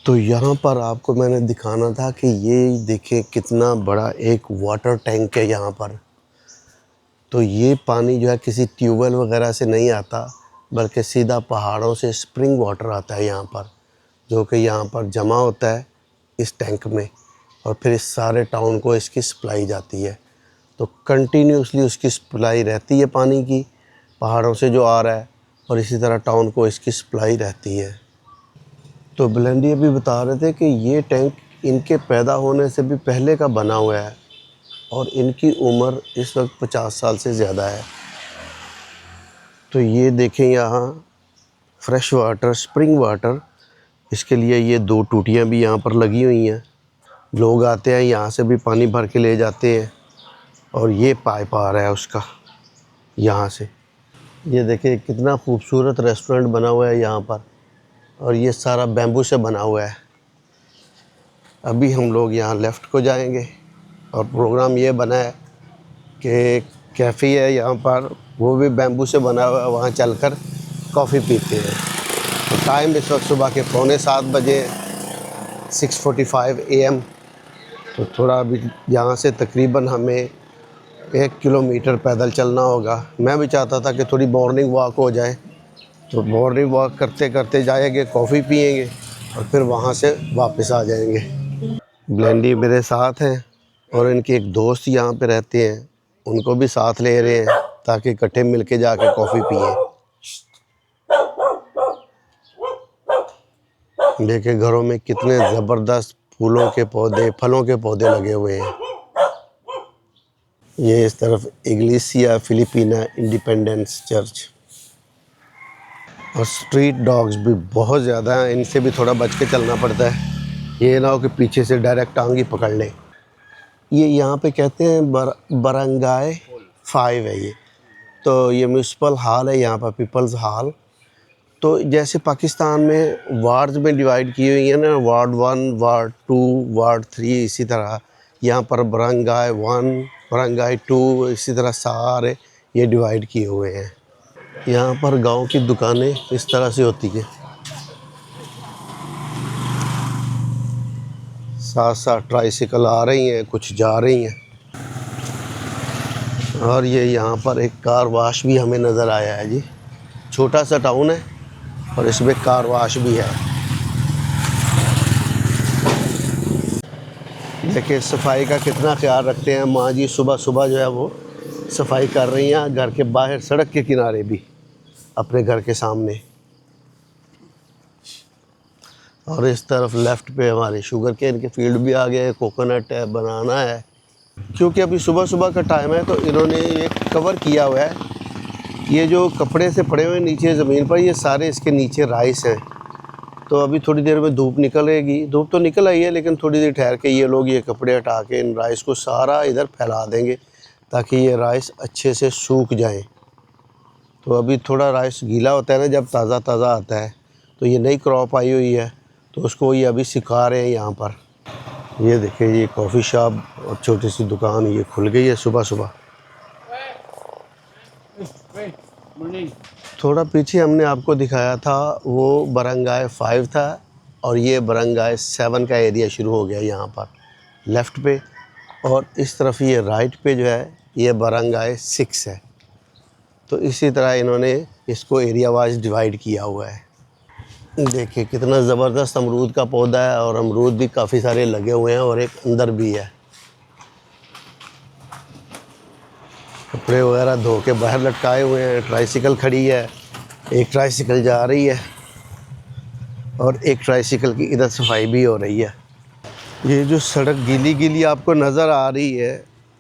तो यहाँ पर आपको मैंने दिखाना था कि ये देखें कितना बड़ा एक वाटर टैंक है यहाँ पर। तो ये पानी जो है किसी ट्यूबवेल वगैरह से नहीं आता, बल्कि सीधा पहाड़ों से स्प्रिंग वाटर आता है यहाँ पर, जो कि यहाँ पर जमा होता है इस टैंक में, और फिर इस सारे टाउन को इसकी सप्लाई जाती है। तो कंटिन्यूसली उसकी सप्लाई रहती है पानी की, पहाड़ों से जो आ रहा है, और इसी तरह टाउन को इसकी सप्लाई रहती है। तो ब्लेंडी अभी बता रहे थे कि ये टैंक इनके पैदा होने से भी पहले का बना हुआ है, और इनकी उम्र इस वक्त 50 साल से ज़्यादा है। तो ये देखें यहाँ फ्रेश वाटर, स्प्रिंग वाटर, इसके लिए ये 2 टूटियाँ भी यहाँ पर लगी हुई हैं। लोग आते हैं यहाँ से भी पानी भर के ले जाते हैं, और ये पाइप आ रहा है उसका यहाँ से। ये देखिए कितना खूबसूरत रेस्टोरेंट बना हुआ है यहाँ पर, और ये सारा बैम्बू से बना हुआ है। अभी हम लोग यहाँ लेफ़्ट को जाएंगे, और प्रोग्राम ये बना है कि कैफ़े है यहाँ पर, वो भी बैम्बू से बना हुआ है, वहाँ चलकर कॉफ़ी पीते हैं। तो टाइम इस वक्त सुबह के 6:45 बजे, 6:45 AM। तो थोड़ा अभी यहाँ से तकरीबन हमें 1 किलोमीटर पैदल चलना होगा। मैं भी चाहता था कि थोड़ी मॉर्निंग वॉक हो जाए, तो मॉर्निंग वॉक करते करते जाएंगे, कॉफ़ी पिएंगे, और फिर वहाँ से वापस आ जाएंगे। ब्लेंडी मेरे साथ हैं, और इनके एक दोस्त यहाँ पे रहते हैं, उनको भी साथ ले रहे हैं ताकि इकट्ठे मिल के जाके कॉफ़ी पिए। देखिए घरों में कितने ज़बरदस्त फूलों के पौधे, फलों के पौधे लगे हुए हैं। ये इस तरफ इग्लेसिया फिलिपिना इंडिपेंडेंस चर्च। और स्ट्रीट डॉग्स भी बहुत ज़्यादा हैं, इनसे भी थोड़ा बच के चलना पड़ता है, ये ना हो कि पीछे से डायरेक्ट टांग ही पकड़ लें। ये यहाँ पे कहते हैं बरंगाई 5 है ये। तो ये म्यूनसिपल हॉल है यहाँ पर, पीपल्स हॉल। तो जैसे पाकिस्तान में वार्ड्स में डिवाइड की हुई है ना, वार्ड 1, वार्ड 2, वार्ड 3, इसी तरह यहाँ पर बरंगाई 1, बरंगाई 2, इसी तरह सारे ये डिवाइड किए हुए हैं। यहाँ पर गांव की दुकानें इस तरह से होती हैं, साथ साथ ट्राइसिकल आ रही हैं, कुछ जा रही हैं। और ये यहाँ पर एक कार वाश भी हमें नज़र आया है जी। छोटा सा टाउन है और इसमें कार वाश भी है। देखिए सफाई का कितना ख्याल रखते हैं माँ जी, सुबह सुबह जो है वो सफाई कर रही हैं घर के बाहर, सड़क के किनारे भी, अपने घर के सामने। और इस तरफ लेफ़्ट पे हमारे शुगर केन के फील्ड भी आ गए हैं, कोकोनट है, बनाना है। क्योंकि अभी सुबह सुबह का टाइम है, तो इन्होंने ये कवर किया हुआ है, ये जो कपड़े से पड़े हुए नीचे ज़मीन पर, ये सारे इसके नीचे राइस हैं। तो अभी थोड़ी देर में धूप निकलेगी, धूप तो निकल आई है, लेकिन थोड़ी देर ठहर के ये लोग ये कपड़े हटा के इन राइस को सारा इधर फैला देंगे, ताकि ये राइस अच्छे से सूख जाएं। तो अभी थोड़ा राइस गीला होता है ना जब ताज़ा ताज़ा आता है, तो ये नई क्रॉप आई हुई है, तो उसको ये अभी सिखा रहे हैं यहाँ पर। ये देखिए ये कॉफ़ी शॉप और छोटी सी दुकान ये खुल गई है सुबह सुबह। थोड़ा पीछे हमने आपको दिखाया था वो बरंगाई 5 था, और ये बरंगाई 7 का एरिया शुरू हो गया यहाँ पर लेफ़्ट पे, और इस तरफ ये राइट पे जो है ये बरंगाई 6 है। तो इसी तरह इन्होंने इसको एरिया वाइज डिवाइड किया हुआ है। देखिए कितना ज़बरदस्त अमरूद का पौधा है, और अमरूद भी काफ़ी सारे लगे हुए हैं, और एक अंदर भी है। कपड़े वगैरह धो के बाहर लटकाए हुए हैं। ट्राइसिकल खड़ी है, एक ट्राइसिकल जा रही है, और एक ट्राइसिकल की इधर सफाई भी हो रही है। ये जो सड़क गीली गीली आपको नज़र आ रही है,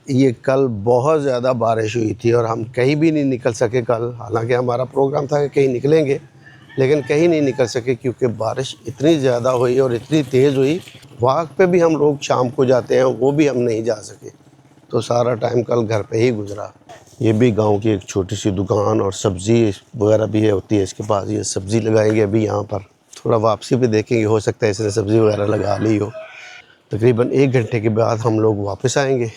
ये कल बहुत ज़्यादा बारिश हुई थी, और हम कहीं भी नहीं निकल सके कल। हालांकि हमारा प्रोग्राम था कि कहीं निकलेंगे, लेकिन कहीं नहीं निकल सके क्योंकि बारिश इतनी ज़्यादा हुई और इतनी तेज़ हुई। वॉक पे भी हम लोग शाम को जाते हैं, वो भी हम नहीं जा सके, तो सारा टाइम कल घर पे ही गुजरा। ये भी गांव की एक छोटी सी दुकान और सब्ज़ी वगैरह भी है होती है इसके पास। ये सब्ज़ी लगाएंगे अभी यहाँ पर, थोड़ा वापसी पे देखेंगे, हो सकता है इसने सब्ज़ी वगैरह लगा ली हो। तकरीबन 1 घंटे के बाद हम लोग वापस आएंगे।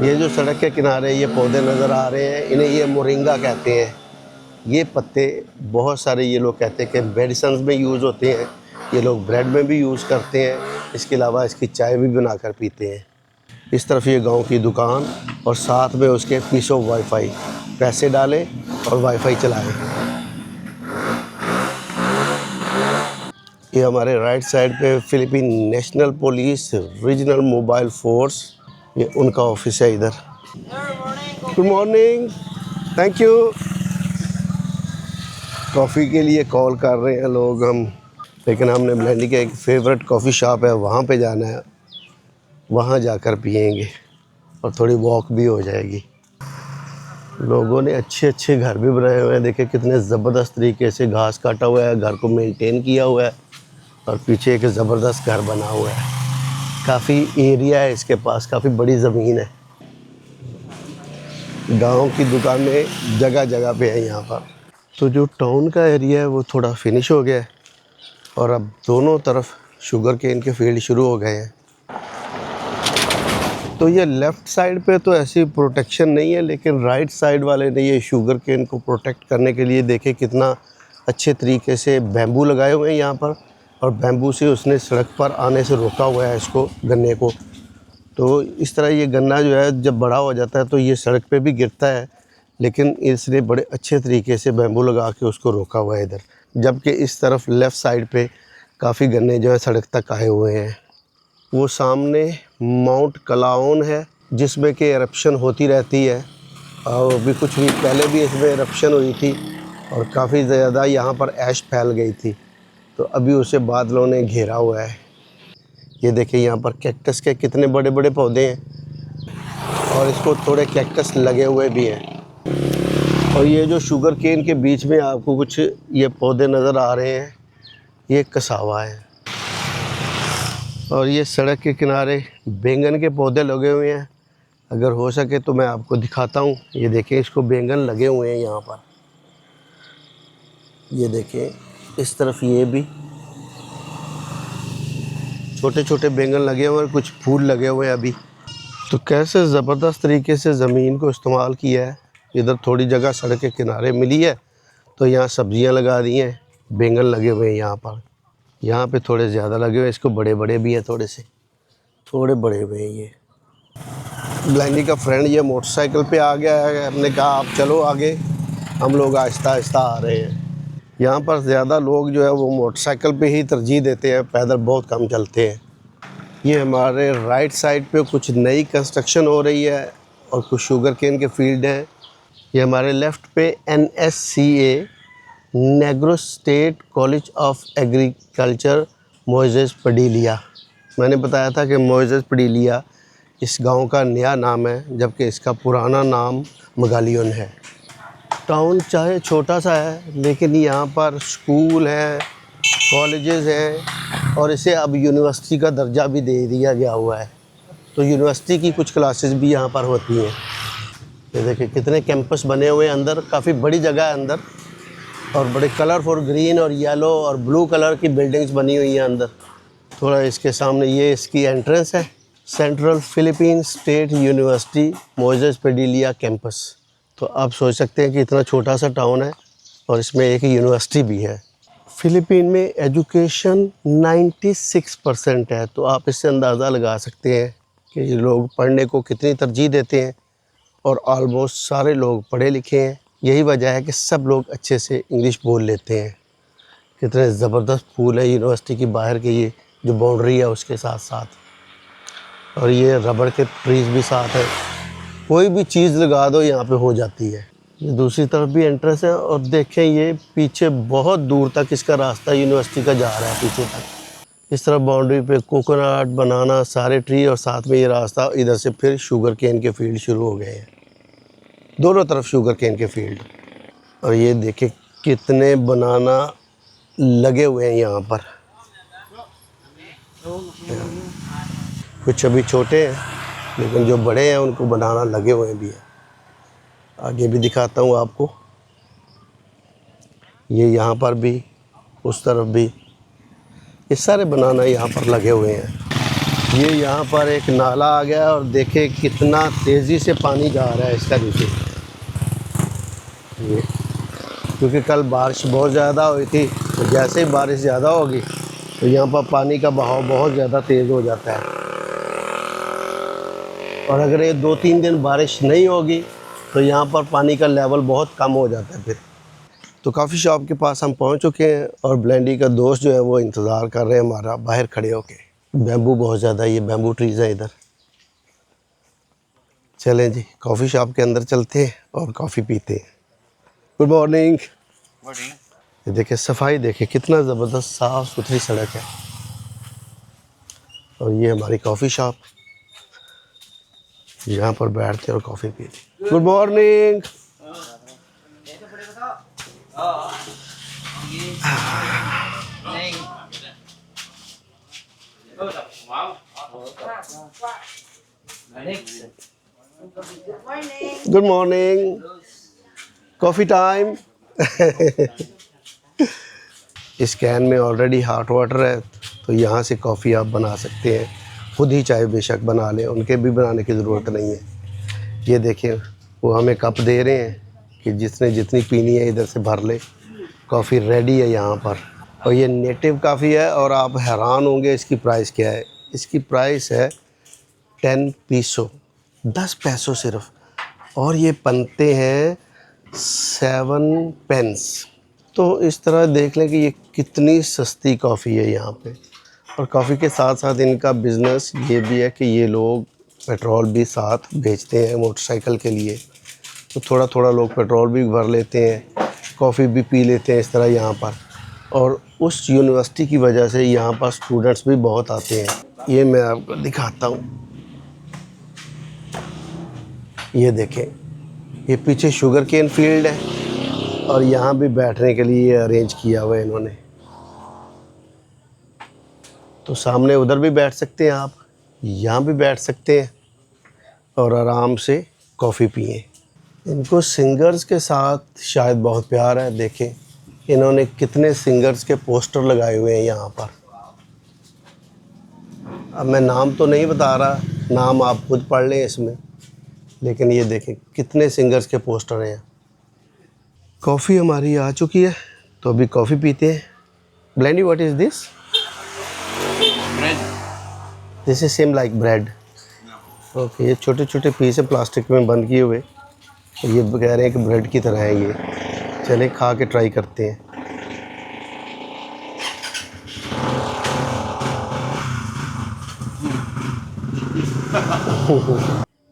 ये जो सड़क के किनारे ये पौधे नज़र आ रहे हैं, इन्हें ये मोरिंगा कहते हैं। ये पत्ते बहुत सारे ये लोग कहते हैं कि मेडिसिन में यूज़ होते हैं। ये लोग ब्रेड में भी यूज़ करते हैं, इसके अलावा इसकी चाय भी बनाकर पीते हैं। इस तरफ ये गांव की दुकान और साथ में उसके पीसो वाईफाई, पैसे डालें और वाईफाई चलाएं। ये हमारे राइट साइड पे Philippine national police regional mobile force, ये उनका ऑफिस है इधर। Good morning, thank you. Coffee के लिए कॉल कर रहे हैं लोग हम, लेकिन हमने ब्लेंडी का एक फेवरेट कॉफ़ी शॉप है, वहाँ पे जाना है, वहाँ जाकर पियेंगे और थोड़ी वॉक भी हो जाएगी। लोगों ने अच्छे अच्छे घर भी बनाए हुए हैं, देखिए कितने ज़बरदस्त तरीके से घास काटा हुआ है, घर को मेंटेन किया हुआ है और पीछे एक ज़बरदस्त घर बना हुआ है। काफ़ी एरिया है इसके पास, काफ़ी बड़ी ज़मीन है। गांव की दुकानें जगह जगह पे है यहाँ पर। तो जो टाउन का एरिया है वो थोड़ा फिनिश हो गया है और अब दोनों तरफ शुगर केन के फील्ड शुरू हो गए हैं। तो ये लेफ़्ट साइड पे तो ऐसी प्रोटेक्शन नहीं है, लेकिन राइट साइड वाले ने ये शुगर केन को प्रोटेक्ट करने के लिए देखे कितना अच्छे तरीके से बैम्बू लगाए हुए हैं यहाँ पर, और बैम्बू से उसने सड़क पर आने से रोका हुआ है इसको, गन्ने को। तो इस तरह ये गन्ना जो है जब बड़ा हो जाता है तो ये सड़क पे भी गिरता है, लेकिन इसने बड़े अच्छे तरीके से बैम्बू लगा के उसको रोका हुआ है इधर। जबकि इस तरफ लेफ़्ट साइड पे काफ़ी गन्ने जो है सड़क तक आए हुए हैं। वो सामने माउंट कलाओन है जिसमें कि एरप्शन होती रहती है, और अभी कुछ वीक पहले भी इसमें एरप्शन हुई थी और काफ़ी ज़्यादा यहाँ पर ऐश फैल गई थी, तो अभी उसे बादलों ने घेरा हुआ है। ये देखिए यहाँ पर कैक्टस के कितने बड़े बड़े पौधे हैं और इसको थोड़े कैक्टस लगे हुए भी हैं। और ये जो शुगर केन के बीच में आपको कुछ ये पौधे नज़र आ रहे हैं, ये कसावा है। और ये सड़क के किनारे बैंगन के पौधे लगे हुए हैं, अगर हो सके तो मैं आपको दिखाता हूँ। ये देखें, इसको बैंगन लगे हुए हैं यहाँ पर, ये देखें इस तरफ ये भी छोटे छोटे बैंगन लगे हुए हैं और कुछ फूल लगे हुए हैं अभी। तो कैसे ज़बरदस्त तरीके से ज़मीन को इस्तेमाल किया है। इधर थोड़ी जगह सड़क के किनारे मिली है तो यहाँ सब्जियाँ लगा दी हैं, बैंगन लगे हुए हैं यहाँ पर। यहाँ पे थोड़े ज़्यादा लगे हुए हैं, इसको बड़े बड़े भी हैं, थोड़े बड़े हुए हैं। ये ब्लेंडी का फ्रेंड ये मोटरसाइकिल पे आ गया है, हमने कहा आप चलो आगे, हम लोग आहिस्ता आहिस्ता आ रहे हैं। यहाँ पर ज़्यादा लोग जो है वो मोटरसाइकिल पे ही तरजीह देते हैं, पैदल बहुत कम चलते हैं। ये हमारे राइट साइड पे कुछ नई कंस्ट्रक्शन हो रही है और कुछ शुगर केन के फील्ड हैं। ये हमारे लेफ़्ट पे NSCA Negro State College of Agriculture Moises Padilla. मैंने बताया था कि मोइसेस पडीलिया इस गांव का नया नाम है, जबकि इसका पुराना नाम मगालियन है। टाउन चाहे छोटा सा है, लेकिन यहाँ पर स्कूल है, कॉलेजेस हैं और इसे अब यूनिवर्सिटी का दर्जा भी दे दिया गया हुआ है। तो यूनिवर्सिटी की कुछ क्लासेस भी यहाँ पर होती हैं। ये देखिए कितने कैंपस बने हुए हैं अंदर, काफ़ी बड़ी जगह है अंदर, और बड़े कलरफुल ग्रीन और येलो और ब्लू कलर की बिल्डिंग्स बनी हुई हैं अंदर। थोड़ा इसके सामने ये इसकी एंट्रेंस है, Central Philippine State University Moises Padilla campus. तो आप सोच सकते हैं कि इतना छोटा सा टाउन है और इसमें एक यूनिवर्सिटी भी है। फ़िलीपीन में एजुकेशन 96% है, तो आप इससे अंदाज़ा लगा सकते हैं कि ये लोग पढ़ने को कितनी तरजीह देते हैं, और ऑलमोस्ट सारे लोग पढ़े लिखे हैं। यही वजह है कि सब लोग अच्छे से इंग्लिश बोल लेते हैं। कितने ज़बरदस्त फूल है यूनिवर्सिटी की बाहर की, ये जो बाउंड्री है उसके साथ साथ, और ये रबड़ के ट्रीज़ भी साथ है। कोई भी चीज़ लगा दो यहाँ पे हो जाती है। ये दूसरी तरफ भी एंट्रेंस है, और देखें ये पीछे बहुत दूर तक इसका रास्ता यूनिवर्सिटी का जा रहा है पीछे तक। इस तरफ बाउंड्री पे कोकोनट, बनाना, सारे ट्री, और साथ में ये रास्ता इधर से फिर शुगर केन के फील्ड शुरू हो गए हैं, दोनों तरफ शुगर केन के फील्ड। और ये देखें कितने बनाना लगे हुए हैं यहाँ पर। कुछ अभी छोटे हैं, लेकिन जो बड़े हैं उनको बनाना लगे हुए भी हैं। आगे भी दिखाता हूँ आपको, ये यहाँ पर भी, उस तरफ भी, ये सारे बनाना यहाँ पर लगे हुए हैं। ये यहाँ पर एक नाला आ गया और देखें कितना तेज़ी से पानी जा रहा है इसका नीचे। ये क्योंकि कल बारिश बहुत ज़्यादा हुई थी, तो जैसे ही बारिश ज़्यादा होगी तो तो यहाँ पर पानी का बहाव बहुत ज़्यादा तेज़ हो जाता है, और अगर ये 2-3 दिन बारिश नहीं होगी तो यहाँ पर पानी का लेवल बहुत कम हो जाता है फिर। तो कॉफ़ी शॉप के पास हम पहुँच चुके हैं और ब्लेंडी का दोस्त जो है वो इंतज़ार कर रहे हैं हमारा बाहर खड़े होके। बैम्बू बहुत ज़्यादा, ये बैम्बू ट्रीज़ है इधर। चलें जी, कॉफ़ी शॉप के अंदर चलते हैं और कॉफ़ी पीते हैं। Good morning. ये देखिए सफाई, देखिए कितना ज़बरदस्त साफ़ सुथरी सड़क है। और ये हमारी कॉफ़ी शॉप, यहाँ पर बैठते हैं और कॉफ़ी पीते। Good morning. Good morning. Coffee time. इस कैन में ऑलरेडी हॉट वाटर है, तो यहाँ से कॉफ़ी आप बना सकते हैं। खुद ही चाय बेशक बना लें, उनके भी बनाने की ज़रूरत नहीं है। ये देखें, वो हमें कप दे रहे हैं कि जिसने जितनी पीनी है इधर से भर ले। कॉफ़ी रेडी है यहाँ पर, और ये नेटिव कॉफ़ी है। और आप हैरान होंगे इसकी प्राइस क्या है। इसकी प्राइस है 10 पैसों, 10 पैसों सिर्फ। और ये बनते हैं 7 पेंस। तो इस तरह देख लें कि ये कितनी सस्ती कॉफ़ी है यहाँ पे। और कॉफ़ी के साथ साथ इनका बिज़नेस ये भी है कि ये लोग पेट्रोल भी साथ बेचते हैं मोटरसाइकिल के लिए। तो थोड़ा थोड़ा लोग पेट्रोल भी भर लेते हैं, कॉफ़ी भी पी लेते हैं इस तरह यहाँ पर। और उस यूनिवर्सिटी की वजह से यहाँ पर स्टूडेंट्स भी बहुत आते हैं। ये मैं आपको दिखाता हूँ, ये देखें, ये पीछे शुगर केन फील्ड है और यहाँ भी बैठने के लिए अरेंज किया हुआ है इन्होंने। तो सामने उधर भी बैठ सकते हैं आप, यहाँ भी बैठ सकते हैं और आराम से कॉफ़ी पिए। इनको सिंगर्स के साथ शायद बहुत प्यार है। देखें इन्होंने कितने सिंगर्स के पोस्टर लगाए हुए हैं यहाँ पर। अब मैं नाम तो नहीं बता रहा, नाम आप खुद पढ़ लें इसमें, लेकिन ये देखें कितने सिंगर्स के पोस्टर हैं। कॉफ़ी हमारी आ चुकी है, तो अभी कॉफ़ी पीते हैं। ब्लेंडी, what is this? This is same like bread. Okay, ये छोटे छोटे पीस है प्लास्टिक में बंद किए हुए। ये कह रहे हैं कि ब्रेड की तरह है ये। चलें खा के ट्राई करते हैं।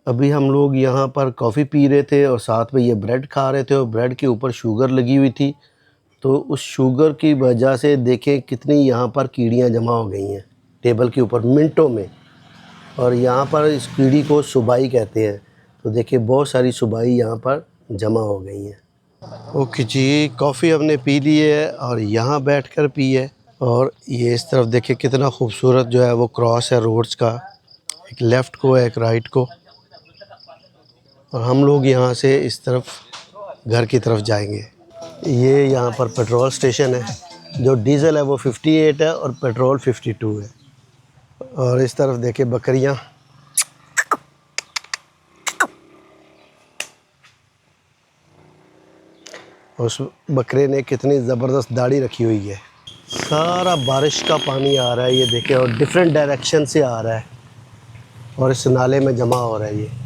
अभी हम लोग यहाँ पर कॉफ़ी पी रहे थे और साथ में ये ब्रेड खा रहे थे, और ब्रेड के ऊपर शुगर लगी हुई थी। तो उस शुगर की वजह से देखें कितनी यहाँ पर कीड़ियाँ जमा हो गई हैं टेबल के ऊपर मिनटों में। और यहाँ पर इस कीड़ी को सुबाई कहते हैं। तो देखिए बहुत सारी सुबाई यहाँ पर जमा हो गई हैं। ओके जी, कॉफ़ी हमने पी ली है और यहाँ बैठकर पी है। और ये इस तरफ देखिए कितना खूबसूरत जो है वो क्रॉस है रोड्स का, एक लेफ़्ट को एक राइट को। और हम लोग यहाँ से इस तरफ घर की तरफ जाएंगे। ये यहाँ पर पेट्रोल स्टेशन है, जो डीज़ल है वो 58 है और पेट्रोल 52 है। और इस तरफ देखिए बकरियाँ, उस बकरे ने कितनी ज़बरदस्त दाढ़ी रखी हुई है। सारा बारिश का पानी आ रहा है, ये देखिए, और डिफरेंट डायरेक्शन से आ रहा है और इस नाले में जमा हो रहा है।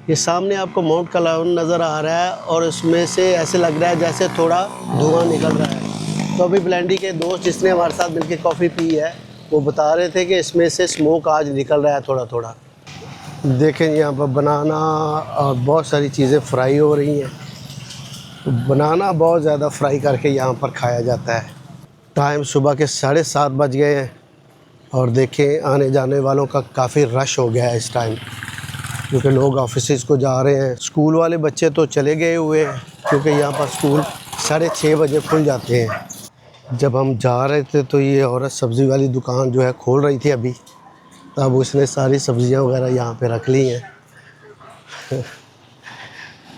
ये सामने आपको माउंट कलाउन नज़र आ रहा है और इसमें से ऐसे लग रहा है जैसे थोड़ा धुआं निकल रहा है। तो अभी ब्लेंडी के दोस्त जिसने हमारे साथ मिलकर कॉफ़ी पी है, वो बता रहे थे कि इसमें से स्मोक आज निकल रहा है थोड़ा थोड़ा। देखें यहाँ पर बनाना और बहुत सारी चीज़ें फ्राई हो रही हैं। तो बनाना बहुत ज़्यादा फ्राई करके यहाँ पर खाया जाता है। टाइम सुबह के 7:30 बज गए हैं और देखें आने जाने वालों का काफ़ी रश हो गया है इस टाइम, क्योंकि लोग ऑफिस को जा रहे हैं। स्कूल वाले बच्चे तो चले गए हुए हैं, क्योंकि यहाँ पर स्कूल 6:30 बजे खुल जाते हैं। जब हम जा रहे थे तो ये औरत सब्ज़ी वाली दुकान जो है खोल रही थी अभी, तब उसने सारी सब्ज़ियाँ वगैरह यहाँ पे रख ली हैं।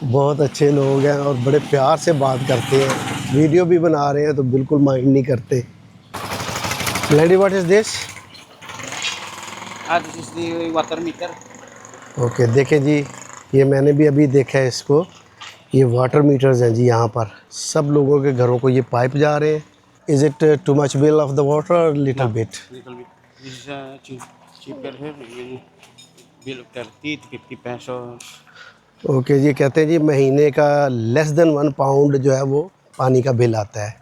बहुत अच्छे लोग हैं और बड़े प्यार से बात करते हैं। वीडियो भी बना रहे हैं तो बिल्कुल माइंड नहीं करते। Lady, what is this? This is the water meter. Okay, देखें जी, ये मैंने भी अभी देखा है इसको। ये वाटर मीटर्स हैं जी। यहाँ पर सब लोगों के घरों को ये पाइप जा रहे हैं Is it too much bill of the water or little bit? Little bit. This is cheaper here. You bill 30 to 50 pesos. Okay जी, कहते हैं जी महीने का लेस देन 1 पाउंड जो है वो पानी का बिल आता है।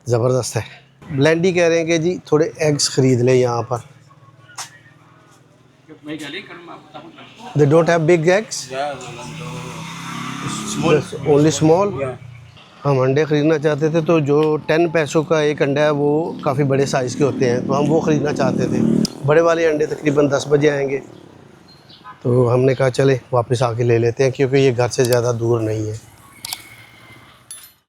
ज़बरदस्त है। ब्लेंडी कह रहे हैं कि जी थोड़े एग्स ख़रीद लें यहाँ पर। They don't have big eggs? Only small? हम अंडे ख़रीदना चाहते थे तो जो 10 पैसों का एक अंडा है वो काफ़ी बड़े साइज़ के होते हैं, तो हम वो ख़रीदना चाहते थे। बड़े वाले अंडे तकरीबन 10 बजे आएंगे, तो हमने कहा चले वापस आके ले लेते हैं, क्योंकि ये घर से ज़्यादा दूर नहीं है।